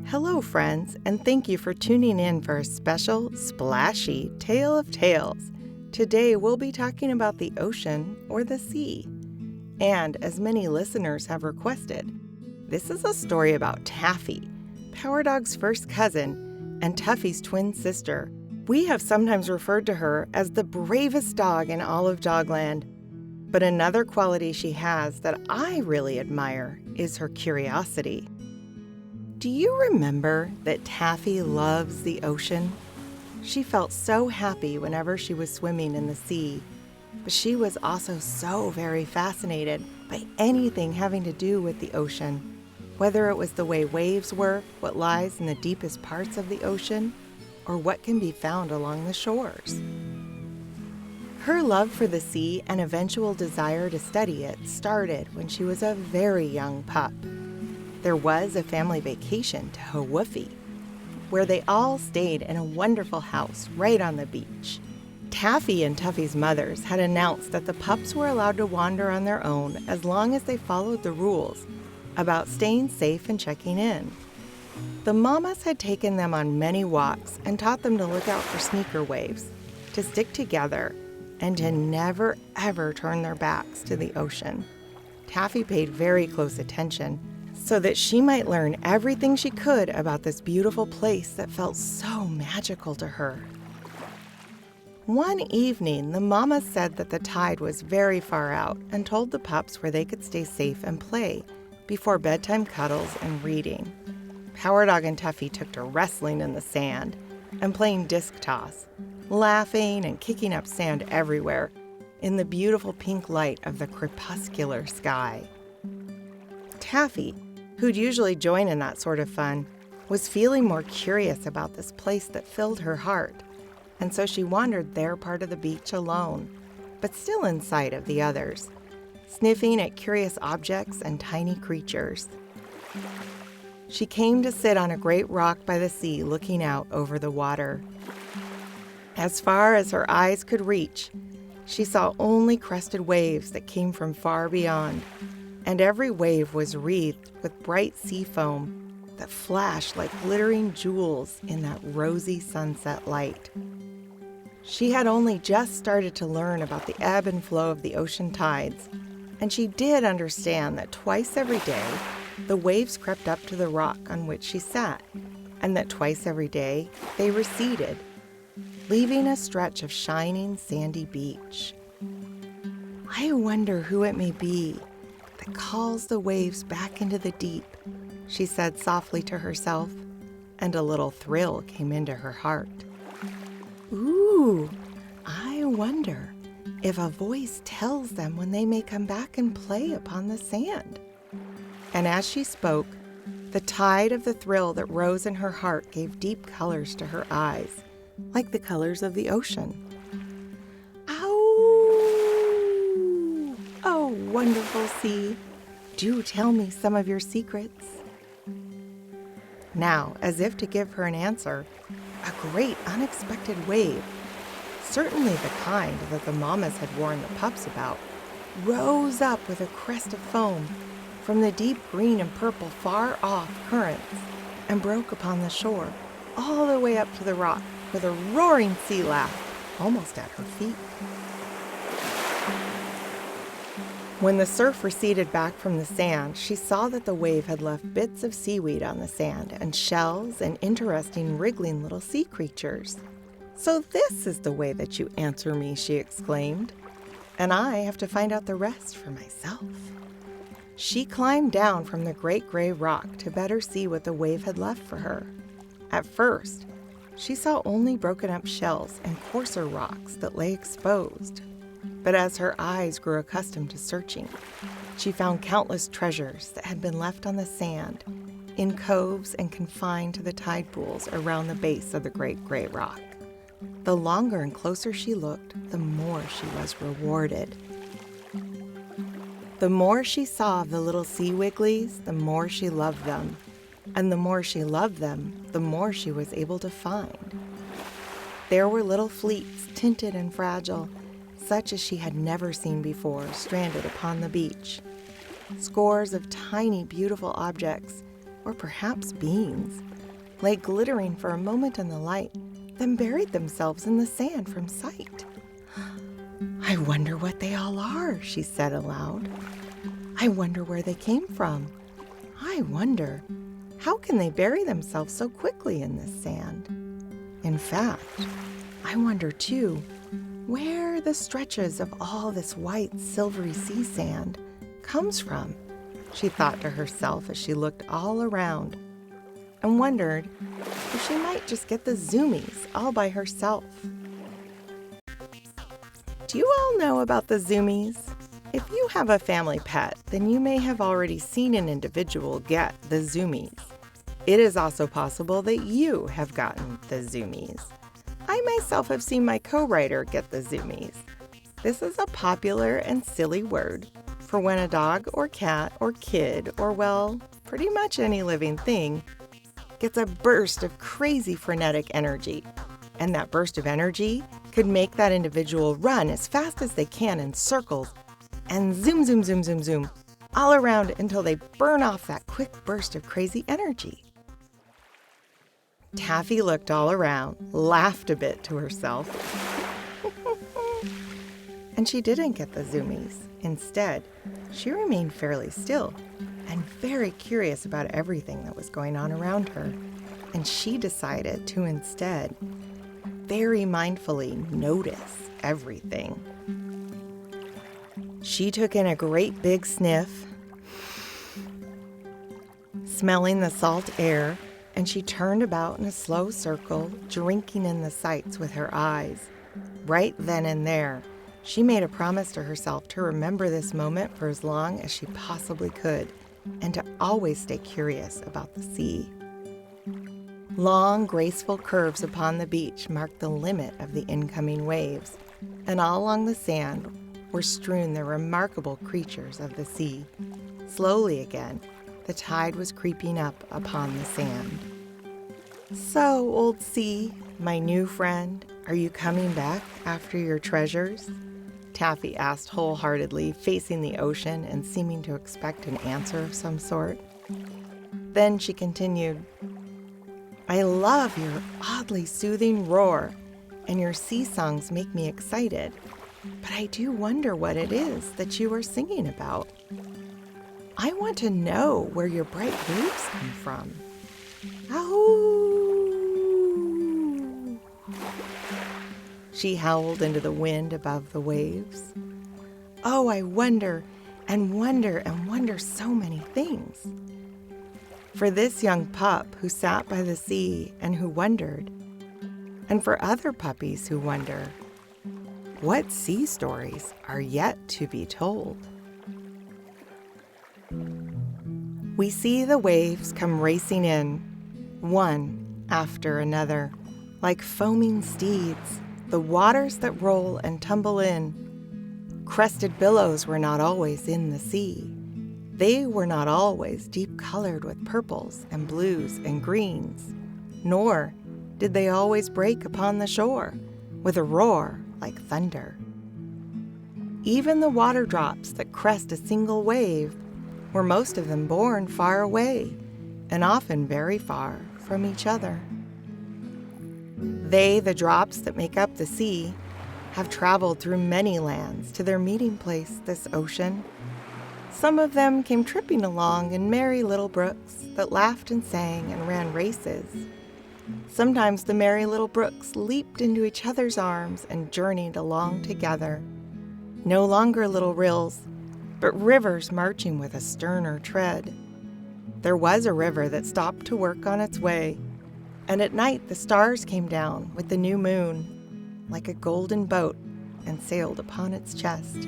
Hello, friends, and thank you for tuning in for a special, splashy Tale of Tales. Today, we'll be talking about the ocean or the sea. And as many listeners have requested, this is a story about Taffy, Power Dog's first cousin, and Tuffy's twin sister. We have sometimes referred to her as the bravest dog in all of Dogland. But another quality she has that I really admire is her curiosity. Do you remember that Taffy loves the ocean? She felt so happy whenever she was swimming in the sea, but she was also so very fascinated by anything having to do with the ocean, whether it was the way waves work, what lies in the deepest parts of the ocean, or what can be found along the shores. Her love for the sea and eventual desire to study it started when she was a very young pup. There was a family vacation to Hawaii, where they all stayed in a wonderful house right on the beach. Taffy and Tuffy's mothers had announced that the pups were allowed to wander on their own as long as they followed the rules about staying safe and checking in. The mamas had taken them on many walks and taught them to look out for sneaker waves, to stick together, and to never ever turn their backs to the ocean. Taffy paid very close attention so that she might learn everything she could about this beautiful place that felt so magical to her. One evening, the mama said that the tide was very far out and told the pups where they could stay safe and play before bedtime cuddles and reading. Power Dog and Tuffy took to wrestling in the sand and playing disc toss, laughing and kicking up sand everywhere in the beautiful pink light of the crepuscular sky. Taffy, who'd usually join in that sort of fun, was feeling more curious about this place that filled her heart, and so she wandered their part of the beach alone, but still in sight of the others, sniffing at curious objects and tiny creatures. She came to sit on a great rock by the sea looking out over the water. As far as her eyes could reach, she saw only crested waves that came from far beyond, and every wave was wreathed with bright sea foam that flashed like glittering jewels in that rosy sunset light. She had only just started to learn about the ebb and flow of the ocean tides, and she did understand that twice every day the waves crept up to the rock on which she sat, and that twice every day they receded, leaving a stretch of shining sandy beach. I wonder who it may be that calls the waves back into the deep, she said softly to herself, and a little thrill came into her heart. Ooh, I wonder if a voice tells them when they may come back and play upon the sand. And as she spoke, the tide of the thrill that rose in her heart gave deep colors to her eyes, like the colors of the ocean. Oh, wonderful sea, do tell me some of your secrets. Now, as if to give her an answer, a great unexpected wave, certainly the kind that the mamas had warned the pups about, rose up with a crest of foam from the deep green and purple far-off currents and broke upon the shore all the way up to the rock with a roaring sea laugh almost at her feet. When the surf receded back from the sand, she saw that the wave had left bits of seaweed on the sand and shells and interesting wriggling little sea creatures. "So this is the way that you answer me," she exclaimed, "and I have to find out the rest for myself." She climbed down from the great gray rock to better see what the wave had left for her. At first, she saw only broken up shells and coarser rocks that lay exposed. But as her eyes grew accustomed to searching, she found countless treasures that had been left on the sand, in coves and confined to the tide pools around the base of the great gray rock. The longer and closer she looked, the more she was rewarded. The more she saw of the little sea wigglies, the more she loved them. And the more she loved them, the more she was able to find. There were little fleets, tinted and fragile, such as she had never seen before, stranded upon the beach. Scores of tiny, beautiful objects, or perhaps beings, lay glittering for a moment in the light, then buried themselves in the sand from sight. "I wonder what they all are," she said aloud. "I wonder where they came from. I wonder, how can they bury themselves so quickly in this sand? In fact, I wonder too, where the stretches of all this white, silvery sea sand comes from," she thought to herself as she looked all around and wondered if she might just get the zoomies all by herself. Do you all know about the zoomies? If you have a family pet, then you may have already seen an individual get the zoomies. It is also possible that you have gotten the zoomies. I myself have seen my co-writer get the zoomies. This is a popular and silly word for when a dog or cat or kid or, well, pretty much any living thing gets a burst of crazy frenetic energy. And that burst of energy could make that individual run as fast as they can in circles and zoom, zoom, zoom, zoom, zoom all around until they burn off that quick burst of crazy energy. Taffy looked all around, laughed a bit to herself, and she didn't get the zoomies. Instead, she remained fairly still and very curious about everything that was going on around her, and she decided to instead very mindfully notice everything. She took in a great big sniff, smelling the salt air, and she turned about in a slow circle, drinking in the sights with her eyes. Right then and there, she made a promise to herself to remember this moment for as long as she possibly could, and to always stay curious about the sea. Long, graceful curves upon the beach marked the limit of the incoming waves, and all along the sand were strewn the remarkable creatures of the sea. Slowly again, the tide was creeping up upon the sand. "So, old sea, my new friend, are you coming back after your treasures?" Taffy asked wholeheartedly, facing the ocean and seeming to expect an answer of some sort. Then she continued, "I love your oddly soothing roar, and your sea songs make me excited, but I do wonder what it is that you are singing about. I want to know where your bright waves come from. Ahoo!" She howled into the wind above the waves. "Oh, I wonder and wonder and wonder so many things." For this young pup who sat by the sea and who wondered, and for other puppies who wonder, what sea stories are yet to be told? We see the waves come racing in, one after another, like foaming steeds, the waters that roll and tumble in. Crested billows were not always in the sea. They were not always deep-colored with purples and blues and greens, nor did they always break upon the shore with a roar like thunder. Even the water drops that crest a single wave were most of them born far away, and often very far from each other. They, the drops that make up the sea, have traveled through many lands to their meeting place, this ocean. Some of them came tripping along in merry little brooks that laughed and sang and ran races. Sometimes the merry little brooks leaped into each other's arms and journeyed along together. No longer little rills, but rivers marching with a sterner tread. There was a river that stopped to work on its way, and at night the stars came down with the new moon, like a golden boat, and sailed upon its chest.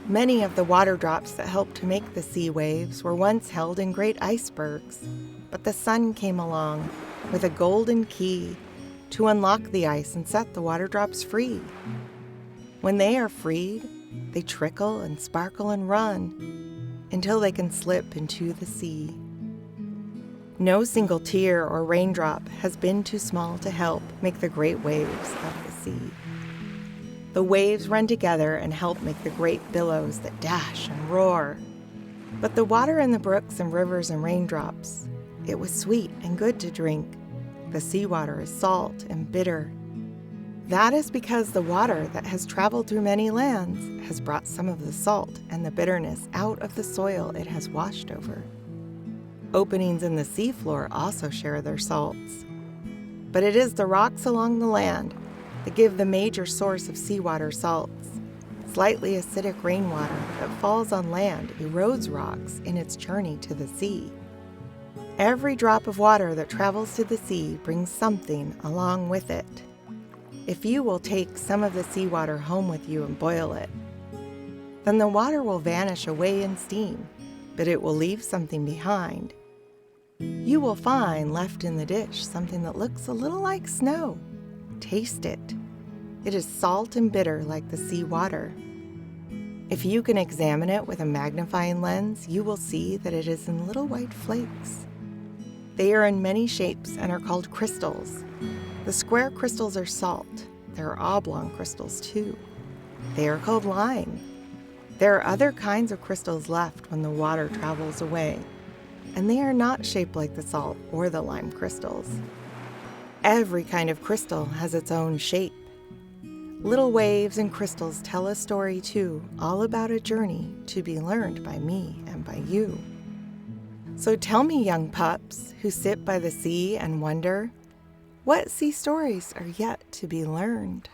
Many of the water drops that helped to make the sea waves were once held in great icebergs, but the sun came along with a golden key to unlock the ice and set the water drops free. When they are freed, they trickle and sparkle and run until they can slip into the sea. No single tear or raindrop has been too small to help make the great waves of the sea. The waves run together and help make the great billows that dash and roar. But the water in the brooks and rivers and raindrops, it was sweet and good to drink. The seawater is salt and bitter. That is because the water that has traveled through many lands has brought some of the salt and the bitterness out of the soil it has washed over. Openings in the seafloor also share their salts. But it is the rocks along the land that give the major source of seawater salts. Slightly acidic rainwater that falls on land erodes rocks in its journey to the sea. Every drop of water that travels to the sea brings something along with it. If you will take some of the seawater home with you and boil it, then the water will vanish away in steam, but it will leave something behind. You will find left in the dish something that looks a little like snow. Taste it. It is salt and bitter like the sea water. If you can examine it with a magnifying lens, you will see that it is in little white flakes. They are in many shapes and are called crystals. The square crystals are salt. There are oblong crystals too. They are called lime. There are other kinds of crystals left when the water travels away, and they are not shaped like the salt or the lime crystals. Every kind of crystal has its own shape. Little waves and crystals tell a story too, all about a journey to be learned by me and by you. So tell me, young pups who sit by the sea and wonder, what sea stories are yet to be learned?